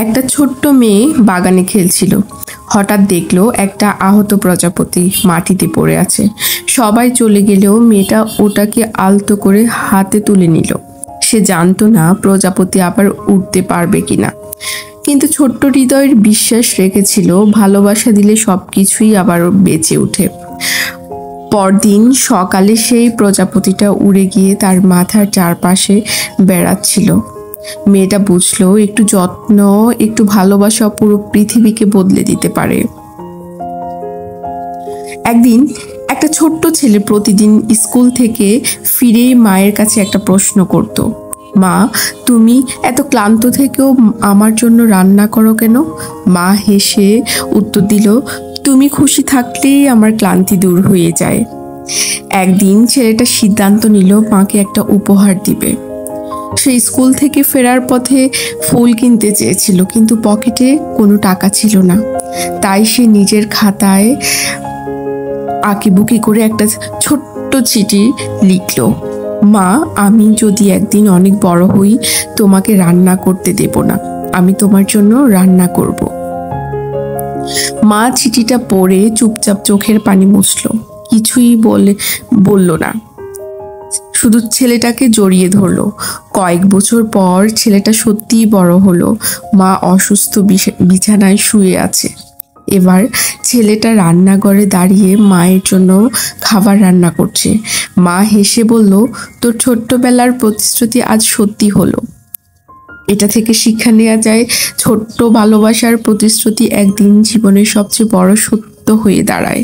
একটা ছোট্ট মেয়ে বাগানে খেলছিল। হঠাৎ দেখলো একটা আহত প্রজাপতি মাটিতে পড়ে আছে। সবাই চলে গেলেও মেয়েটা ওটাকে আলতো করে হাতে তুলে নিল। সে জানতো না প্রজাপতি আবার উঠতে পারবে কিনা, কিন্তু ছোট্ট হৃদয়ের বিশ্বাস রেখেছিল ভালোবাসা দিলে সবকিছুই আবার বেঁচে ওঠে। পরদিন সকালে সেই প্রজাপতিটা উড়ে গিয়ে তার মাথার চারপাশে বেড়াচ্ছিল। মেয়েটা বুঝলো একটু যত্ন, একটু ভালোবাসা পুরো পৃথিবীকে বদলে দিতে পারে। একদিন একটা ছোট্ট ছেলে প্রতিদিন স্কুল থেকে ফিরে মায়ের কাছে একটা প্রশ্ন করত, মা, তুমি এত ক্লান্ত থেকেও আমার জন্য রান্না করো কেন? মা হেসে উত্তর দিল, তুমি খুশি থাকলেই আমার ক্লান্তি দূর হয়ে যায়। একদিন ছেলেটা সিদ্ধান্ত নিল মাকে একটা উপহার দিবে। সে স্কুল থেকে ফেরার পথে ফুল কিনতে চেয়েছিল, কিন্তু পকেটে কোনো টাকা ছিল না। তাই সে নিজের খাতায় আঁকিবুকি করে একটা ছোট্ট চিঠি লিখল, মা, আমি যদি একদিন অনেক বড় হই তোমাকে রান্না করতে দেব না, আমি তোমার জন্য রান্না করব। মা চিঠিটা পড়ে চুপচাপ চোখের পানি মুছল, কিছুই বলল না, শুধু ছেলেটাকে জড়িয়ে ধরলো। কয়েক বছর পর ছেলেটা সত্যিই বড় হলো। মা অসুস্থ, বিছানায় শুয়ে আছে। এবার ছেলেটা রান্নাঘরে দাঁড়িয়ে মায়ের জন্য খাবার রান্না করছে। মা হেসে বলল, তোর ছোট্টবেলার প্রতিশ্রুতি আজ সত্যি হলো। এটা থেকে শিক্ষা নেওয়া যায়, ছোট্ট ভালোবাসার প্রতিশ্রুতি একদিন জীবনের সবচেয়ে বড় সত্য হয়ে দাঁড়ায়।